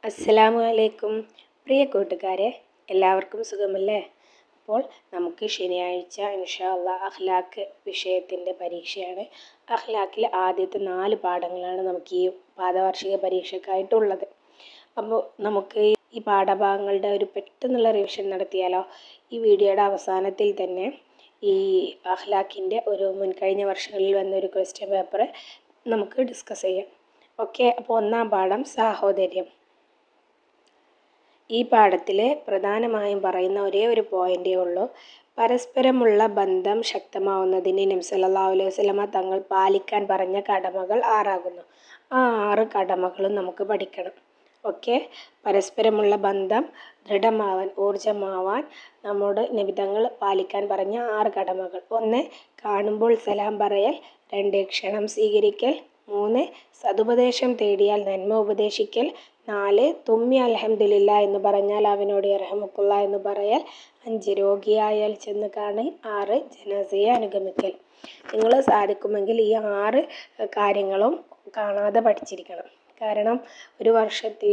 അസ്സലാമു അലൈക്കും പ്രിയ കൂട്ടുകാരെ, എല്ലാവർക്കും സുഖമല്ലേ? അപ്പോൾ നമുക്ക് ശനിയാഴ്ച ഇൻഷാ അല്ലാഹ് അഖ്ലാഖ് വിഷയത്തിൻ്റെ പരീക്ഷയാണ്. അഖ്ലാഖിലെ ആദ്യത്തെ 4 പാഠങ്ങളാണ് നമുക്ക് ഈ പാദവാർഷിക പരീക്ഷയ്ക്കായിട്ടുള്ളത്. അപ്പോൾ നമുക്ക് ഈ പാഠഭാഗങ്ങളുടെ ഒരു പെട്ടെന്നുള്ള റിവിഷൻ നടത്തിയാലോ? ഈ വീഡിയോയുടെ അവസാനത്തിൽ തന്നെ ഈ അഖ്ലാഖിൻ്റെ ഒരു മുൻകഴിഞ്ഞ വർഷങ്ങളിൽ വന്ന ഒരു ക്വസ്റ്റ്യൻ പേപ്പർ നമുക്ക് ഡിസ്കസ് ചെയ്യാം. ഓക്കെ, അപ്പോൾ ഒന്നാം പാഠം സാഹോദര്യം. ഈ പാഠത്തിൽ പ്രധാനമായും പറയുന്ന ഒരേ ഒരു പോയിൻ്റേ ഉള്ളൂ. പരസ്പരമുള്ള ബന്ധം ശക്തമാവുന്നതിന് നബി സല്ലല്ലാഹു അലൈഹി വസല്ലമ തങ്ങൾ പാലിക്കാൻ പറഞ്ഞ കടമകൾ 6 ആ 6 കടമകളും നമുക്ക് പഠിക്കണം. ഓക്കെ, പരസ്പരമുള്ള ബന്ധം ദൃഢമാവാൻ, ഊർജമാവാൻ നമ്മുടെ നബി തങ്ങൾ പാലിക്കാൻ പറഞ്ഞ 6 കടമകൾ: 1 കാണുമ്പോൾ സലാം പറയൽ, 2 ക്ഷണം സ്വീകരിക്കൽ, 3 സതുപദേശം തേടിയാൽ നന്മ ഉപദേശിക്കൽ, 4 തുമ്മി അൽഹംദുലില്ലാ എന്ന് പറഞ്ഞാൽ അവനോട് യർഹമുക്കുള്ള എന്ന് പറയൽ, 5 രോഗിയായാൽ ചെന്ന് കാണൽ, 6 ജനാസയെ അനുഗമിക്കൽ. നിങ്ങൾ സാധിക്കുമെങ്കിൽ ഈ 6 കാര്യങ്ങളും കാണാതെ പഠിച്ചിരിക്കണം. കാരണം ഒരു വർഷത്തിൽ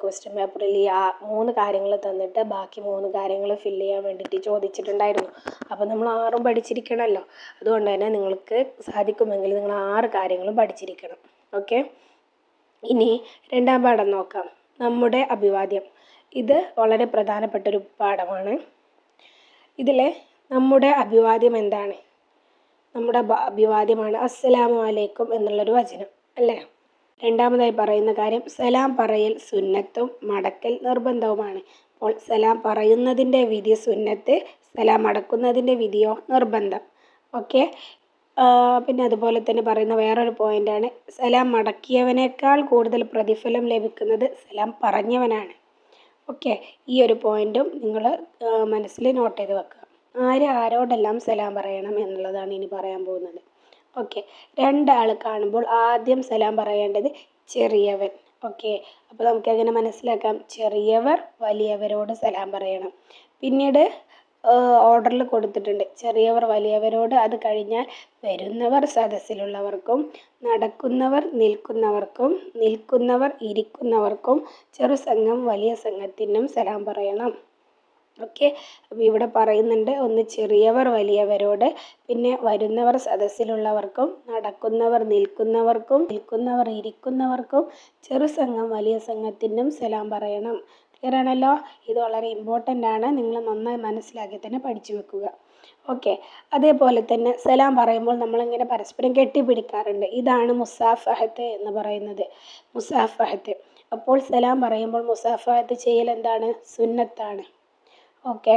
ക്വസ്റ്റ്യൻ പേപ്പറിൽ ഈ 3 കാര്യങ്ങൾ തന്നിട്ട് ബാക്കി 3 കാര്യങ്ങൾ ഫില്ല് ചെയ്യാൻ വേണ്ടിയിട്ട് ചോദിച്ചിട്ടുണ്ടായിരുന്നു. അപ്പോൾ നമ്മൾ 6ഉം പഠിച്ചിരിക്കണമല്ലോ. അതുകൊണ്ട് തന്നെ നിങ്ങൾക്ക് സാധിക്കുമെങ്കിൽ നിങ്ങൾ 6 കാര്യങ്ങളും പഠിച്ചിരിക്കണം. ഓക്കെ, ഇനി രണ്ടാം പാഠം നോക്കാം. നമ്മുടെ അഭിവാദ്യം. ഇത് വളരെ പ്രധാനപ്പെട്ടൊരു പാഠമാണ്. ഇതിൽ നമ്മുടെ അഭിവാദ്യം എന്താണ്? നമ്മുടെ അഭിവാദ്യമാണ് അസ്സലാമു അലൈക്കും എന്നുള്ളൊരു വചനം അല്ലേ? രണ്ടാമതായി പറയുന്ന കാര്യം സലാം പറയൽ സുന്നത്തും മടക്കൽ നിർബന്ധവുമാണ്. അപ്പോൾ സലാം പറയുന്നതിൻ്റെ വിധി സുന്നത്ത്, സലാം അടക്കുന്നതിൻ്റെ വിധിയോ നിർബന്ധം. ഓക്കെ, പിന്നെ അതുപോലെ തന്നെ പറയുന്ന വേറൊരു പോയിൻ്റാണ് സലാം മടക്കിയവനേക്കാൾ കൂടുതൽ പ്രതിഫലം ലഭിക്കുന്നത് സലാം പറഞ്ഞവനാണ്. ഓക്കെ, ഈ ഒരു പോയിൻറ്റും നിങ്ങൾ മനസ്സിൽ നോട്ട് ചെയ്ത് വെക്കുക. ആരോടെല്ലാം സലാം പറയണം എന്നുള്ളതാണ് ഇനി പറയാൻ പോകുന്നത്. ഓക്കെ, 2 ആൾ കാണുമ്പോൾ ആദ്യം സലാം പറയേണ്ടത് ചെറിയവൻ. ഓക്കെ, അപ്പോൾ നമുക്കെങ്ങനെ മനസ്സിലാക്കാം? ചെറിയവർ വലിയവരോട് സലാം പറയണം. പിന്നീട് ഓർഡറിൽ കൊടുത്തിട്ടുണ്ട് ചെറിയവർ വലിയവരോട്, അത് കഴിഞ്ഞാൽ വരുന്നവർ സദസ്സിലുള്ളവർക്കും, നടക്കുന്നവർ നിൽക്കുന്നവർക്കും, നിൽക്കുന്നവർ ഇരിക്കുന്നവർക്കും, ചെറുസംഘം വലിയ സംഘത്തിനും സലാം പറയണം. ഓക്കെ, അപ്പോൾ ഇവിടെ പറയുന്നുണ്ട് ഒന്ന് ചെറിയവർ വലിയവരോട്, പിന്നെ വരുന്നവർ സദസ്സിലുള്ളവർക്കും, നടക്കുന്നവർ നിൽക്കുന്നവർക്കും, നിൽക്കുന്നവർ ഇരിക്കുന്നവർക്കും, ചെറുസംഘം വലിയ സംഘത്തിനും സലാം പറയണം. ക്ലിയർ ആണല്ലോ? ഇത് വളരെ ഇമ്പോർട്ടൻ്റ് ആണ്. നിങ്ങൾ നന്നായി മനസ്സിലാക്കി തന്നെ പഠിച്ചു വെക്കുക. ഓക്കെ, അതേപോലെ തന്നെ സലാം പറയുമ്പോൾ നമ്മളിങ്ങനെ പരസ്പരം കെട്ടിപ്പിടിക്കാറുണ്ട്. ഇതാണ് മുസാഫഹത്ത് എന്ന് പറയുന്നത്. മുസാഫഹത്ത്. അപ്പോൾ സലാം പറയുമ്പോൾ മുസാഫഹത്ത് ചെയ്യൽ എന്താണ്? സുന്നത്താണ്. ഓക്കെ,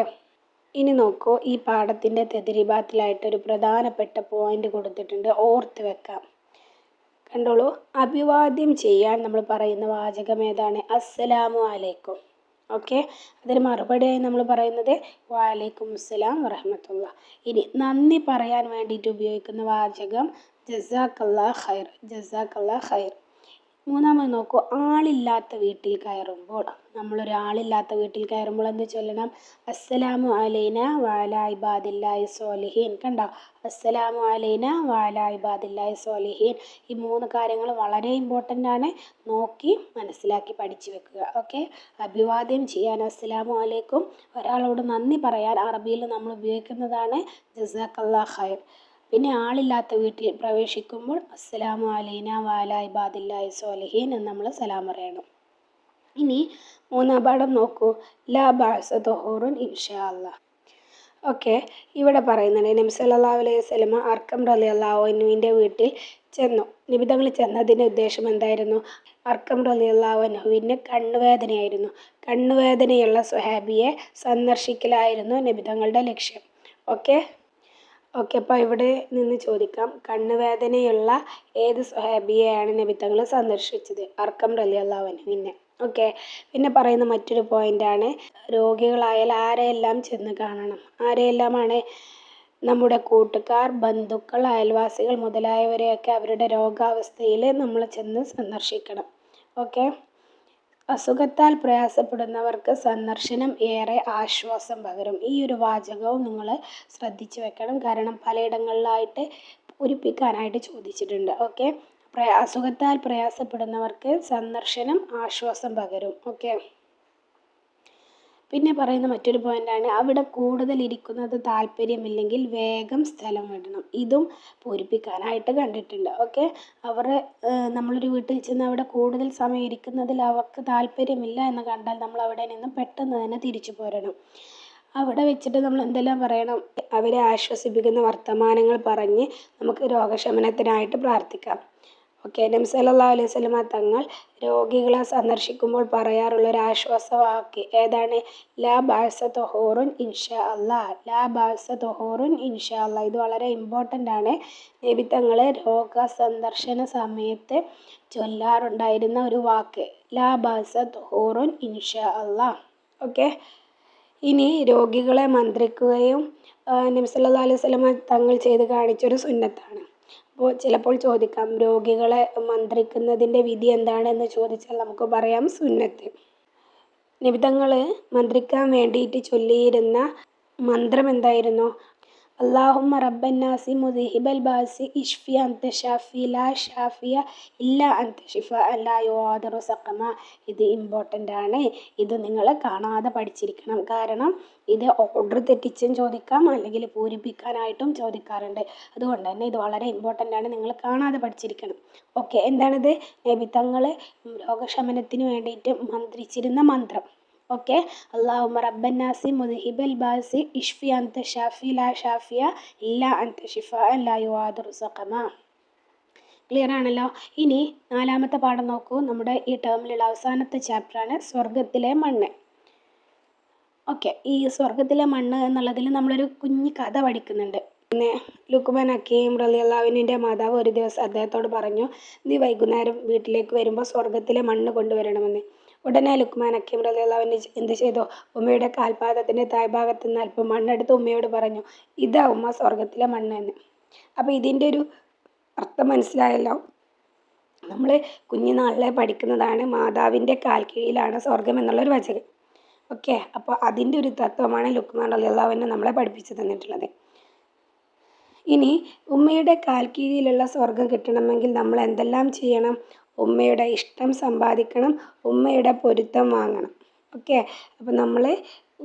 ഇനി നോക്കൂ, ഈ പാഠത്തിൻ്റെ തെദ്രീബാത്തിലായിട്ടൊരു പ്രധാനപ്പെട്ട പോയിന്റ് കൊടുത്തിട്ടുണ്ട്, ഓർത്ത് വെക്കാം. കണ്ടോളൂ, അഭിവാദ്യം ചെയ്യാൻ നമ്മൾ പറയുന്ന വാചകം ഏതാണ്? അസ്സലാമു അലൈക്കും. ഓക്കെ, അതിന് മറുപടിയായി നമ്മൾ പറയുന്നത് വഅലൈക്കും അസ്സലാം വറഹ്മത്തുള്ളാഹ്. ഇനി നന്ദി പറയാൻ വേണ്ടിയിട്ട് ഉപയോഗിക്കുന്ന വാചകം ജസാക്കല്ലാഹ് ഖൈർ. ജസാക്കല്ലാഹ് ഖൈർ. മൂന്നാമത് നോക്കൂ, ആളില്ലാത്ത വീട്ടിൽ കയറുമ്പോൾ, നമ്മളൊരാളില്ലാത്ത വീട്ടിൽ കയറുമ്പോൾ എന്ത് ചൊല്ലണം? അസ്സലാമു അലൈനാ വഅലാ ഇബാദില്ലാഹി സ്വാലിഹീൻ. കണ്ടോ? അസ്സലാമു അലൈനാ വഅലാ ഇബാദില്ലാഹി സ്വാലിഹീൻ. ഈ 3 കാര്യങ്ങൾ വളരെ ഇമ്പോർട്ടൻ്റ് ആണ്. നോക്കി മനസ്സിലാക്കി പഠിച്ചു വെക്കുക. ഓക്കെ, അഭിവാദ്യം ചെയ്യാൻ അസ്സലാമു അലൈക്കും, ഒരാളോട് നന്ദി പറയാൻ അറബിയിൽ നമ്മൾ ഉപയോഗിക്കുന്നതാണ് ജസാക്കല്ലാഹ് ഖൈർ. പിന്നെ ആളില്ലാത്ത വീട്ടിൽ പ്രവേശിക്കുമ്പോൾ അസ്സലാമു അലൈനാ വഅലാ ഇബാദില്ലാഹി സ്വാലിഹീൻ എന്ന് നമ്മൾ സലാം പറയണം. ഇനി 3-ാം പാഠം നോക്കൂ, ലാ ബഅസ തുഹൂറുൻ ഇൻഷാ അല്ലാഹ്. ഓക്കെ, ഇവിടെ പറയുന്നുണ്ട് നബി സല്ലല്ലാഹു അലൈഹി വസല്ലമ അർക്കം റളിയല്ലാഹു അൻഹുവിൻ്റെ വീട്ടിൽ ചെന്നു. നബി തങ്ങൾ ചെന്നതിൻ്റെ ഉദ്ദേശം എന്തായിരുന്നു? അർക്കം റളിയല്ലാഹു അൻഹുവിന് കണ്ണുവേദനയായിരുന്നു. കണ്ണുവേദനയുള്ള സ്വഹാബിയെ സന്ദർശിക്കലായിരുന്നു നബി തങ്ങളുടെ ലക്ഷ്യം. ഓക്കെ, അപ്പോൾ ഇവിടെ നിന്ന് ചോദിക്കാം, കണ്ണുവേദനയുള്ള ഏത് സ്വഹാബിയെയാണ് നബി തങ്ങൾ സന്ദർശിച്ചത്? അർക്കം റളിയല്ലാഹു അൻഹുവിനെ. ഓക്കെ, പിന്നെ പറയുന്ന മറ്റൊരു പോയിൻ്റാണ് രോഗികളായാൽ ആരെയെല്ലാം ചെന്ന് കാണണം? ആരെയെല്ലാമാണ്? നമ്മുടെ കൂട്ടുകാർ, ബന്ധുക്കൾ, അയൽവാസികൾ മുതലായവരെയൊക്കെ അവരുടെ രോഗാവസ്ഥയിൽ നമ്മൾ ചെന്ന് സന്ദർശിക്കണം. ഓക്കെ, അസുഖത്താൽ പ്രയാസപ്പെടുന്നവർക്ക് സന്ദർശനം ഏറെ ആശ്വാസം പകരും. ഈ ഒരു വാചകവും നിങ്ങൾ ശ്രദ്ധിച്ചു വെക്കണം. കാരണം പലയിടങ്ങളിലായിട്ട് പൂരിപ്പിക്കാനായിട്ട് ചോദിച്ചിട്ടുണ്ട്. ഓക്കെ, അസുഖത്താൽ പ്രയാസപ്പെടുന്നവർക്ക് സന്ദർശനം ആശ്വാസം പകരും. ഓക്കെ. പിന്നെ പറയുന്ന മറ്റൊരു പോയിൻ്റാണ്, അവിടെ കൂടുതൽ ഇരിക്കുന്നത് താല്പര്യമില്ലെങ്കിൽ വേഗം സ്ഥലം വിടണം. ഇതും പൂരിപ്പിക്കാനായിട്ട് കണ്ടിട്ടുണ്ട്. ഓക്കെ. നമ്മളൊരു വീട്ടിൽ ചെന്ന് അവിടെ കൂടുതൽ സമയം ഇരിക്കുന്നതിൽ അവർക്ക് താല്പര്യമില്ല എന്ന് കണ്ടാൽ നമ്മൾ അവിടെ നിന്ന് പെട്ടെന്ന് തന്നെ തിരിച്ചു പോരണം. അവിടെ വെച്ചിട്ട് നമ്മൾ എന്തെല്ലാം പറയണം? അവരെ ആശ്വസിപ്പിക്കുന്ന വർത്തമാനങ്ങൾ പറഞ്ഞ് നമുക്ക് രോഗശമനത്തിനായിട്ട് പ്രാർത്ഥിക്കാം. ഓക്കെ. നബി സല്ലല്ലാഹു അലൈഹി വസല്ലമ തങ്ങൾ രോഗികളെ സന്ദർശിക്കുമ്പോൾ പറയാറുള്ള ഒരു ആശ്വാസവാക്ക് ഏതാണ്? ലാ ബഅസ തുഹൂറുൻ ഇൻഷാ അല്ലാഹ്. ലാ ബഅസ തുഹൂറുൻ ഇൻഷാ അല്ലാഹ്. ഇത് വളരെ ഇമ്പോർട്ടൻ്റ് ആണ്. നബി തങ്ങൾ രോഗ സന്ദർശന സമയത്ത് ചൊല്ലാറുണ്ടായിരുന്ന ഒരു വാക്ക് ലാ ബഅസ തുഹൂറുൻ ഇൻഷാ അല്ലാഹ്. ഓക്കെ. ഇനി രോഗികളെ മന്ത്രിക്കുകയും നബി സല്ലല്ലാഹു അലൈഹി വസല്ലമ തങ്ങൾ ചെയ്ത് കാണിച്ചൊരു സുന്നത്താണ്. അപ്പോൾ ചിലപ്പോൾ ചോദിക്കാം, രോഗികളെ മന്ത്രിക്കുന്നതിൻ്റെ വിധി എന്താണെന്ന് ചോദിച്ചാൽ നമുക്ക് പറയാം സുന്നത്ത്. നബി തങ്ങൾ മന്ത്രിക്കാൻ വേണ്ടിയിട്ട് ചൊല്ലിയിരുന്ന മന്ത്രം എന്തായിരുന്നു? അല്ലാഹുമ്മ റബ്ബന്നാസി മുദ്ഹിബൽ ബാസി ഇഷ്ഫി അൻത ഷാഫി ലാ ഷാഫിയ ഇല്ലാ അൻത ശിഫാഅൻ ലാ യുഗാദിറു സഖമ. ഇത് ഇമ്പോർട്ടൻ്റ് ആണ്. ഇത് നിങ്ങൾ കാണാതെ പഠിച്ചിരിക്കണം. കാരണം ഇത് ഓർഡർ തെറ്റിച്ചും ചോദിക്കാം, അല്ലെങ്കിൽ പൂരിപ്പിക്കാനായിട്ടും ചോദിക്കാറുണ്ട്. അതുകൊണ്ട് തന്നെ ഇത് വളരെ ഇമ്പോർട്ടൻ്റ് ആണ്. നിങ്ങൾ കാണാതെ പഠിച്ചിരിക്കണം. ഓക്കെ. എന്താണിത്? നബി തങ്ങൾ രോഗശമനത്തിന് വേണ്ടിയിട്ട് മന്ത്രിച്ചിരുന്ന മന്ത്രം. ഓക്കെ. അല്ലാഹുമ്മ റബ്ബന്നാസി മുദ്ഹിബൽ ബാസി ഇഷ്ഫി അൻത ഷാഫി ലാ ഷാഫിയ ഇല്ലാ അൻത ശിഫാഅൻ ലാ യുഗാദിറു സഖമ. ക്ലിയർ ആണല്ലോ. ഇനി 4ാമത്തെ പാഠം നോക്കൂ. നമ്മുടെ ഈ ടേമിലുള്ള അവസാനത്തെ ചാപ്റ്ററാണ് സ്വർഗത്തിലെ മണ്ണ്. ഓക്കെ. ഈ സ്വർഗത്തിലെ മണ്ണ് എന്നുള്ളതിൽ നമ്മളൊരു കുഞ്ഞു കഥ പഠിക്കുന്നുണ്ട്. പിന്നെ ലുക്മാൻ ഹക്കീം റളിയല്ലാഹു അൻഹുവിൻ്റെ മാതാവ് ഒരു ദിവസം അദ്ദേഹത്തോട് പറഞ്ഞു, നീ വൈകുന്നേരം വീട്ടിലേക്ക് വരുമ്പോൾ സ്വർഗത്തിലെ മണ്ണ് കൊണ്ടുവരണമെന്ന്. ഉടനെ ലുക്മാൻ ഹക്കീം റളിയല്ലാഹു അൻഹു എന്ത് ചെയ്തു? ഉമ്മയുടെ കാൽപാദത്തിൻ്റെ താഴ്ഭാഗത്ത് നിന്ന് അല്പം മണ്ണെടുത്ത് ഉമ്മയോട് പറഞ്ഞു, ഇതാ ഉമ്മ സ്വർഗത്തിലെ മണ്ണ് എന്ന്. അപ്പോൾ ഇതിൻ്റെ ഒരു അർത്ഥം മനസ്സിലായല്ലോ. നമ്മൾ കുഞ്ഞുനാളിലെ പഠിക്കുന്നതാണ് മാതാവിൻ്റെ കാൽ കീഴിലാണ് സ്വർഗം എന്നുള്ളൊരു വചനം. ഓക്കെ. അപ്പോൾ അതിൻ്റെ ഒരു തത്വമാണ് ലുക്മാൻ റളിയല്ലാഹു അൻഹു നമ്മളെ പഠിപ്പിച്ചു തന്നിട്ടുള്ളത്. ഇനി ഉമ്മയുടെ കാൽ കീഴിലുള്ള സ്വർഗം കിട്ടണമെങ്കിൽ നമ്മൾ എന്തെല്ലാം ചെയ്യണം? ഉമ്മയുടെ ഇഷ്ടം സമ്പാദിക്കണം, ഉമ്മയുടെ പൊരുത്തം വാങ്ങണം. ഓക്കെ. അപ്പോൾ നമ്മൾ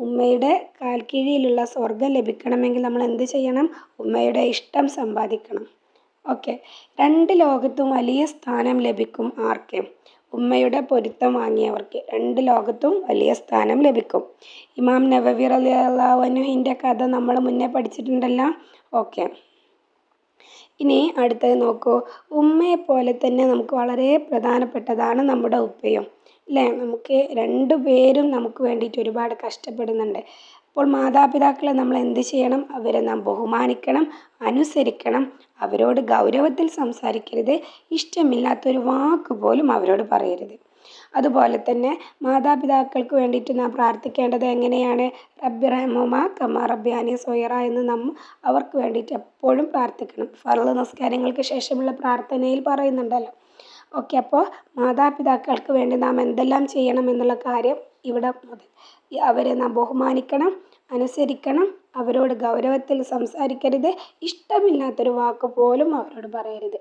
ഉമ്മയുടെ കാൽ കീഴിലുള്ള സ്വർഗം ലഭിക്കണമെങ്കിൽ നമ്മൾ എന്ത് ചെയ്യണം? ഉമ്മയുടെ ഇഷ്ടം സമ്പാദിക്കണം. ഓക്കെ. 2 ലോകത്തും വലിയ സ്ഥാനം ലഭിക്കും. ആർക്ക്? ഉമ്മയുടെ പൊരുത്തം വാങ്ങിയവർക്ക് 2 ലോകത്തും വലിയ സ്ഥാനം ലഭിക്കും. ഇമാം നവവി റളിയല്ലാഹു അൻഹുവിൻ്റെ കഥ നമ്മൾ മുന്നേ പഠിച്ചിട്ടുണ്ടല്ലോ. ഓക്കെ. ഇനി അടുത്തത് നോക്കൂ. ഉമ്മയെപ്പോലെ തന്നെ നമുക്ക് വളരെ പ്രധാനപ്പെട്ടതാണ് നമ്മുടെ ഉപ്പയും. അല്ലേ? നമുക്ക് 2 പേരും നമുക്ക് വേണ്ടിയിട്ട് ഒരുപാട് കഷ്ടപ്പെടുന്നുണ്ട്. അപ്പോൾ മാതാപിതാക്കളെ നമ്മൾ എന്ത് ചെയ്യണം? അവരെ നാം ബഹുമാനിക്കണം, അനുസരിക്കണം. അവരോട് ഗൗരവത്തിൽ സംസാരിക്കരുത്. ഇഷ്ടമില്ലാത്തൊരു വാക്ക് പോലും അവരോട് പറയരുത്. അതുപോലെ തന്നെ മാതാപിതാക്കൾക്ക് വേണ്ടിയിട്ട് നാം പ്രാർത്ഥിക്കേണ്ടത് എങ്ങനെയാണ്? റബ്ബി റഹ്മുമാ കമാ റബ്ബിയാനി സ്വഗീറ എന്ന് നാം അവർക്ക് വേണ്ടിയിട്ട് എപ്പോഴും പ്രാർത്ഥിക്കണം. ഫർള് നിസ്കാരങ്ങൾക്ക് ശേഷമുള്ള പ്രാർത്ഥനയിൽ പറയുന്നുണ്ടല്ലോ. ഓക്കെ. അപ്പോൾ മാതാപിതാക്കൾക്ക് വേണ്ടി നാം എന്തെല്ലാം ചെയ്യണം എന്നുള്ള കാര്യം ഇവിടെ മുതൽ അവരെ നാം ബഹുമാനിക്കണം, അനുസരിക്കണം. അവരോട് ഗൗരവത്തിൽ സംസാരിക്കരുത്. ഇഷ്ടമില്ലാത്തൊരു വാക്ക് പോലും അവരോട് പറയരുത്.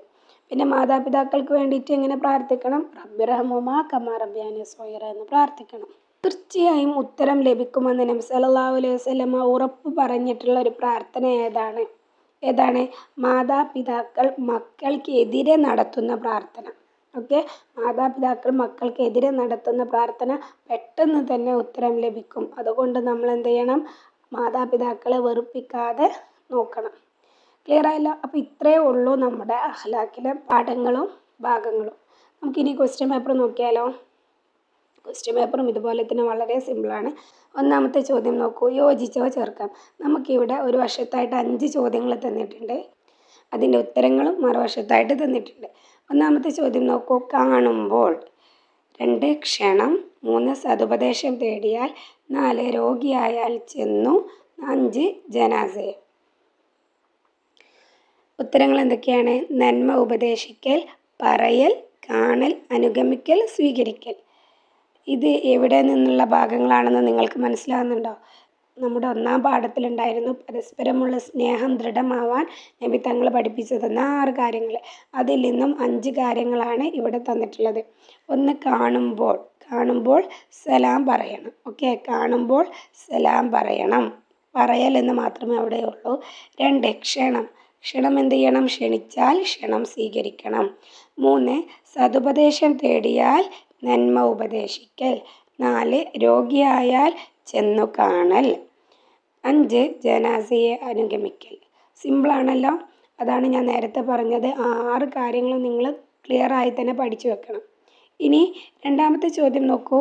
പിന്നെ മാതാപിതാക്കൾക്ക് വേണ്ടിയിട്ട് എങ്ങനെ പ്രാർത്ഥിക്കണം? റബ്ബി റഹ്മുമാ കമാ റബ്ബിയാനി സ്വഗീറ എന്ന് പ്രാർത്ഥിക്കണം. തീർച്ചയായും ഉത്തരം ലഭിക്കുമെന്ന് നബി സല്ലല്ലാഹു അലൈഹി വസല്ലമ ഉറപ്പ് പറഞ്ഞിട്ടുള്ള ഒരു പ്രാർത്ഥന ഏതാണ്? മാതാപിതാക്കൾ മക്കൾക്കെതിരെ നടത്തുന്ന പ്രാർത്ഥന. ഓക്കെ. മാതാപിതാക്കൾ മക്കൾക്കെതിരെ നടത്തുന്ന പ്രാർത്ഥന പെട്ടെന്ന് തന്നെ ഉത്തരം ലഭിക്കും. അതുകൊണ്ട് നമ്മൾ എന്ത് ചെയ്യണം? മാതാപിതാക്കളെ വെറുപ്പിക്കാതെ നോക്കണം. ക്ലിയർ ആയല്ലോ. അപ്പോൾ ഇത്രയേ ഉള്ളൂ നമ്മുടെ അഖ്ലാഖിലെ പാഠങ്ങളും ഭാഗങ്ങളും. നമുക്കിനി ക്വസ്റ്റ്യൻ പേപ്പർ നോക്കിയാലോ. ക്വസ്റ്റ്യൻ പേപ്പറും ഇതുപോലെ തന്നെ വളരെ സിമ്പിളാണ്. 1ാമത്തെ ചോദ്യം നോക്കൂ. യോജിച്ചവ ചേർക്കാം. നമുക്കിവിടെ ഒരു വശത്തായിട്ട് 5 ചോദ്യങ്ങൾ തന്നിട്ടുണ്ട്. അതിൻ്റെ ഉത്തരങ്ങളും മറുവശത്തായിട്ട് തന്നിട്ടുണ്ട്. 1ാമത്തെ ചോദ്യം നോക്കൂ. കാണുമ്പോൾ. 2 ക്ഷണം. 3 സതുപദേശം തേടിയാൽ. 4 രോഗിയായാൽ ചെന്നു. 5 ജനാസയെ. ഉത്തരങ്ങൾ എന്തൊക്കെയാണ്? നന്മ ഉപദേശിക്കൽ, പറയൽ, കാണൽ, അനുഗമിക്കൽ, സ്വീകരിക്കൽ. ഇത് എവിടെ നിന്നുള്ള ഭാഗങ്ങളാണെന്ന് നിങ്ങൾക്ക് മനസ്സിലാകുന്നുണ്ടോ? നമ്മുടെ ഒന്നാം പാഠത്തിലുണ്ടായിരുന്നു പരസ്പരമുള്ള സ്നേഹം ദൃഢമാവാൻ നബി തങ്ങൾ പഠിപ്പിച്ചു തന്ന 6 കാര്യങ്ങൾ. അതിൽ നിന്നും 5 കാര്യങ്ങളാണ് ഇവിടെ തന്നിട്ടുള്ളത്. ഒന്ന്, കാണുമ്പോൾ സലാം പറയണം. ഓക്കെ, കാണുമ്പോൾ സലാം പറയണം. പറയൽ എന്ന് മാത്രമേ അവിടെയുള്ളൂ. 2, ക്ഷണം എന്ത് ചെയ്യണം? ക്ഷണിച്ചാൽ ക്ഷണം സ്വീകരിക്കണം. 3, സതുപദേശം തേടിയാൽ നന്മ ഉപദേശിക്കൽ. 4, രോഗിയായാൽ ചെന്നു കാണൽ. 5, ജനാസയെ അനുഗമിക്കൽ. സിമ്പിളാണല്ലോ. അതാണ് ഞാൻ നേരത്തെ പറഞ്ഞത്. 6 കാര്യങ്ങളും നിങ്ങൾ ക്ലിയർ ആയി തന്നെ പഠിച്ചു വെക്കണം. ഇനി രണ്ടാമത്തെ ചോദ്യം നോക്കൂ.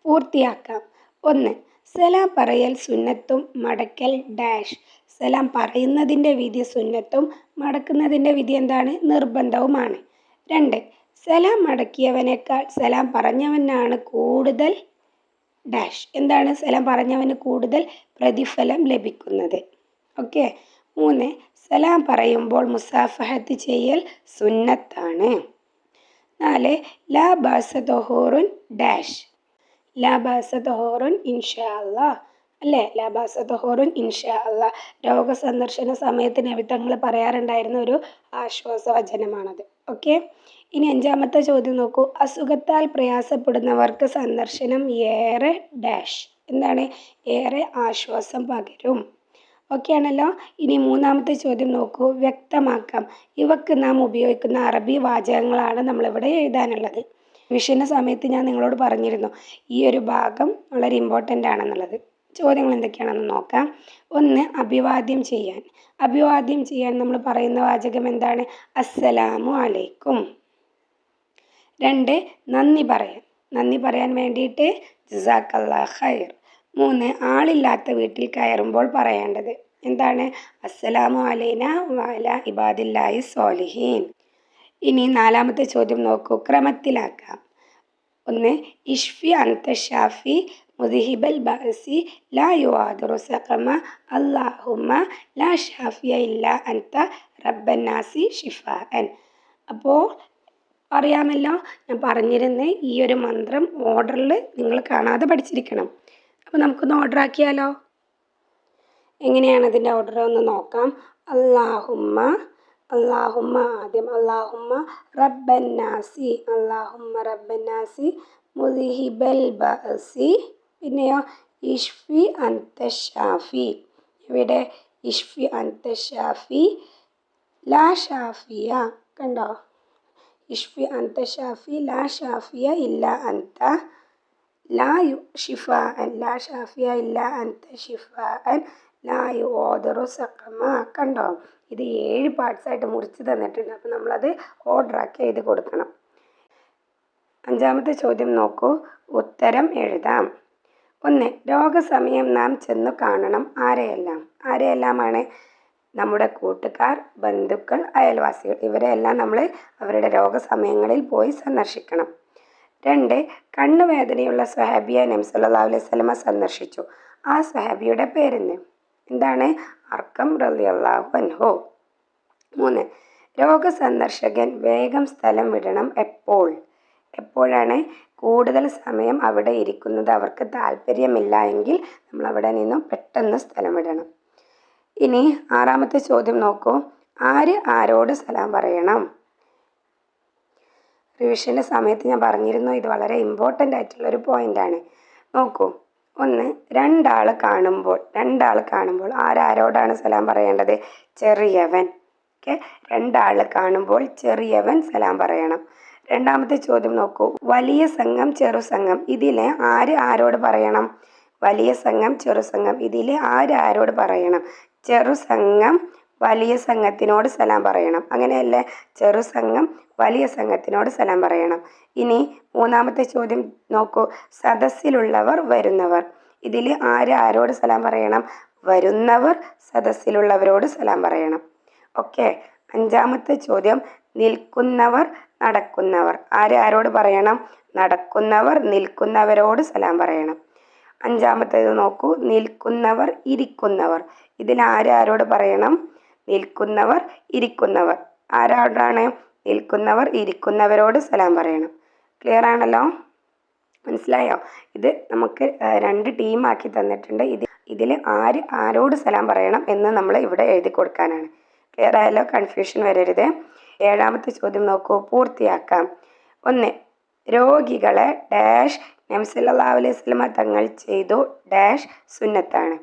പൂർത്തിയാക്കാം. 1, സലാം പറയൽ സുന്നത്തും മടക്കൽ ഡാഷ്. സലാം പറയുന്നതിൻ്റെ വിധി സുന്നത്തും മടക്കുന്നതിൻ്റെ വിധി എന്താണ്? നിർബന്ധവുമാണ്. 2, സലാം മടക്കിയവനേക്കാൾ സലാം പറഞ്ഞവനാണ് കൂടുതൽ ഡാഷ്. എന്താണ്? സലാം പറഞ്ഞവന് കൂടുതൽ പ്രതിഫലം ലഭിക്കുന്നത്. ഓക്കെ. 3, സലാം പറയുമ്പോൾ മുസാഫഹത്ത് ചെയ്യൽ സുന്നത്താണ്. 4, ലാ ബാസ തൊഹൂറുൻ ഡാഷ്. ലാ ബാസ തൊഹൂറുൻ ഇൻഷാ അല്ലാഹ് അല്ലേ? ലാ ബാസ തൊഹൂറുൻ ഇൻഷാ അല്ലാഹ് രോഗസന്ദർശന സമയത്ത് നബി തങ്ങൾ പറയാറുണ്ടായിരുന്ന ഒരു ആശ്വാസവചനമാണത്. ഓക്കെ. ഇനി 5ാമത്തെ ചോദ്യം നോക്കൂ. അസുഖത്താൽ പ്രയാസപ്പെടുന്നവർക്ക് സന്ദർശനം ഏറെ ഡാഷ്. എന്താണ്? ഏറെ ആശ്വാസം പകരും. ഓക്കെ ആണല്ലോ. ഇനി 3ാമത്തെ ചോദ്യം നോക്കൂ. വ്യക്തമാക്കാം. ഇവക്ക് നാം ഉപയോഗിക്കുന്ന അറബി വാചകങ്ങളാണ് നമ്മളിവിടെ എഴുതാനുള്ളത്. റിവിഷൻ്റെ സമയത്ത് ഞാൻ നിങ്ങളോട് പറഞ്ഞിരുന്നു ഈ ഒരു ഭാഗം വളരെ ഇമ്പോർട്ടൻ്റ് ആണെന്നുള്ളത്. ചോദ്യങ്ങൾ എന്തൊക്കെയാണെന്ന് നോക്കാം. 1, അഭിവാദ്യം ചെയ്യാൻ നമ്മൾ പറയുന്ന വാചകം എന്താണ്? അസ്സലാമു അലൈക്കും. 2, നന്ദി പറയാൻ വേണ്ടിയിട്ട് ജസാക്കല്ലാഹ് ഖൈർ. 3, ആളില്ലാത്ത വീട്ടിൽ കയറുമ്പോൾ പറയേണ്ടത് എന്താണ്? അസ്സലാമു അലൈനാ വഅലാ ഇബാദില്ലാഹി സ്വാലിഹീൻ. ഇനി 4ാമത്തെ ചോദ്യം നോക്കൂ. ക്രമത്തിലാക്കാം. 1, ഇഷ്ഫി അൻത ഷാഫി മുദ്ഹിബൽ ബഅസി ലാ യുആദിറു സഖമ അല്ലാഹുമ്മ ലാ ഷാഫിയ ഇല്ലാ അൻത റബ്ബന്നാസി ഷിഫാഅൻ. അപ്പോൾ അറിയാമല്ലോ, ഞാൻ പറഞ്ഞിരുന്ന ഈ ഒരു മന്ത്രം ഓർഡറിൽ നിങ്ങൾ കാണാതെ പഠിച്ചിരിക്കണം. അപ്പോൾ നമുക്കൊന്ന് ഓർഡർ ആക്കിയാലോ? എങ്ങനെയാണ് അതിൻ്റെ ഓർഡർ ഒന്ന് നോക്കാം. അല്ലാഹുമ്മ ആദ്യം. അല്ലാഹുമ്മ റബ്ബന്നാസി മുദ്ഹിബൽ ബഅസി. പിന്നെയോ ഇഷ്ഫി അൻത ഷാഫി. ഇവിടെ ഇഷ്ഫി അൻത ഷാഫി ലാ ഷാഫിയ. കണ്ടോ? ഇഷ്ഫി അൻത ഷാഫി ലാ ഷാഫിയ ഇല്ല അൻത ലാ ഷിഫാഅൻ. ലാ ഷാഫിയ ഇല്ല അൻത ഷിഫാഅൻ ലാ യുആദിറു സഖമ. കണ്ടോ? ഇത് 7 പാർട്സായിട്ട് മുറിച്ച് തന്നിട്ടുണ്ട്. അപ്പോൾ നമ്മളത് ഓർഡറാക്കി എഴുതി കൊടുക്കണം. 5ാമത്തെ ചോദ്യം നോക്കൂ. ഉത്തരം എഴുതാം. 1, രോഗസമയം നാം ചെന്നു കാണണം. ആരെയെല്ലാമാണ്? നമ്മുടെ കൂട്ടുകാർ, ബന്ധുക്കൾ, അയൽവാസികൾ. ഇവരെല്ലാം നമ്മൾ അവരുടെ രോഗസമയങ്ങളിൽ പോയി സന്ദർശിക്കണം. 2, കണ്ണുവേദനയുള്ള സ്വഹാബിയെ നബി സല്ലല്ലാഹു അലൈഹി വസല്ലമ സന്ദർശിച്ചു. ആ സ്വഹാബിയുടെ പേരെന്ത്? എന്താണ്? അർക്കം റളിയല്ലാഹു അൻഹു. 3, രോഗസന്ദർശകൻ വേഗം സ്ഥലം വിടണം. എപ്പോഴാണ്? കൂടുതൽ സമയം അവിടെ ഇരിക്കുന്നത് അവർക്ക് താല്പര്യമില്ല എങ്കിൽ നമ്മൾ അവിടെ നിന്നും പെട്ടെന്ന് സ്ഥലം വിടണം. ഇനി 6ാമത്തെ ചോദ്യം നോക്കൂ. ആര് ആരോട് സലാം പറയണം? റിവിഷൻ്റെ സമയത്ത് ഞാൻ പറഞ്ഞിരുന്നു ഇത് വളരെ ഇമ്പോർട്ടൻ്റ് ആയിട്ടുള്ളൊരു പോയിൻ്റാണ്. നോക്കൂ. 1, രണ്ടാൾ കാണുമ്പോൾ ആരോടാണ് സലാം പറയേണ്ടത്? ചെറിയവൻ. ഓക്കെ, 2 കാണുമ്പോൾ ചെറിയവൻ സലാം പറയണം. 2ാമത്തെ ചോദ്യം നോക്കൂ. വലിയ സംഘം ചെറുസംഘം ഇതിലെ ആരോട് പറയണം? വലിയ സംഘം ചെറുസംഘം ഇതിൽ ആരോട് പറയണം? ചെറുസംഘം വലിയ സംഘത്തിനോട് സലാം പറയണം. അങ്ങനെയല്ലേ? ചെറുസംഘം വലിയ സംഘത്തിനോട് സലാം പറയണം. ഇനി 3ാമത്തെ ചോദ്യം നോക്കൂ. സദസ്സിലുള്ളവർ വരുന്നവർ ഇതിൽ ആരോട് സലാം പറയണം? വരുന്നവർ സദസ്സിലുള്ളവരോട് സലാം പറയണം. ഓക്കെ. 5ാമത്തെ ചോദ്യം. നിൽക്കുന്നവർ നടക്കുന്നവർ ആരോട് പറയണം? നടക്കുന്നവർ നിൽക്കുന്നവരോട് സലാം പറയണം. 5ാമത്തേത് നോക്കൂ. നിൽക്കുന്നവർ ഇരിക്കുന്നവർ ഇതിൽ ആരോട് പറയണം? നിൽക്കുന്നവർ ഇരിക്കുന്നവർ. ആരോടാണ്? നിൽക്കുന്നവർ ഇരിക്കുന്നവരോട് സലാം പറയണം. ക്ലിയർ ആണല്ലോ? മനസ്സിലായോ? ഇത് നമുക്ക് 2 ടീമാക്കി തന്നിട്ടുണ്ട്. ഇതിൽ ആരോട് സലാം പറയണം എന്ന് നമ്മൾ ഇവിടെ എഴുതി കൊടുക്കാനാണ്. ക്ലിയർ ആയല്ലോ? കൺഫ്യൂഷൻ വരരുത്. 7ാമത്തെ ചോദ്യം നോക്കൂ, പൂർത്തിയാക്കാം. 1. രോഗികളെ ഡാഷ് നബി സല്ലല്ലാഹു അലൈഹി വസല്ലമ തങ്ങൾ ചെയ്തു ഡാഷ് സുന്നത്താണ്.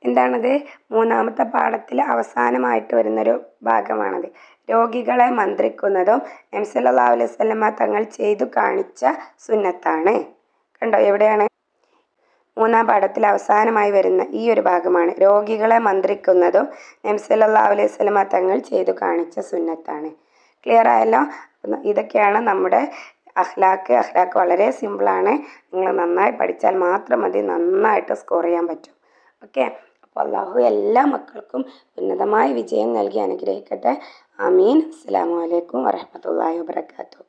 എന്താണത്? 3ാമത്തെ പാഠത്തിൽ അവസാനമായിട്ട് വരുന്നൊരു ഭാഗമാണത്. രോഗികളെ മന്ത്രിക്കുന്നതും നബി സല്ലല്ലാഹു അലൈഹി വസല്ലമ തങ്ങൾ ചെയ്തു കാണിച്ച സുന്നത്താണ്. കണ്ടോ എവിടെയാണ്? 3ാം പാഠത്തിൽ അവസാനമായി വരുന്ന ഈ ഒരു ഭാഗമാണ്. രോഗികളെ മന്ത്രിക്കുന്നതും നബി സല്ലല്ലാഹു അലൈഹി വസല്ലമ തങ്ങൾ ചെയ്തു കാണിച്ച സുന്നത്താണ്. ക്ലിയർ ആയല്ലോ? ഇതൊക്കെയാണ് നമ്മുടെ അഖ്ലാഖ് വളരെ സിമ്പിളാണ്. നിങ്ങൾ നന്നായി പഠിച്ചാൽ മാത്രം മതി, നന്നായിട്ട് സ്കോർ ചെയ്യാൻ പറ്റും. ഓക്കെ, അപ്പോൾ അള്ളാഹു എല്ലാ മക്കൾക്കും ഉന്നതമായ വിജയം നൽകി അനുഗ്രഹിക്കട്ടെ. ആമീൻ. അസ്സലാമു അലൈക്കും വറഹ്മത്തുള്ളാഹി വബറകാതുഹു.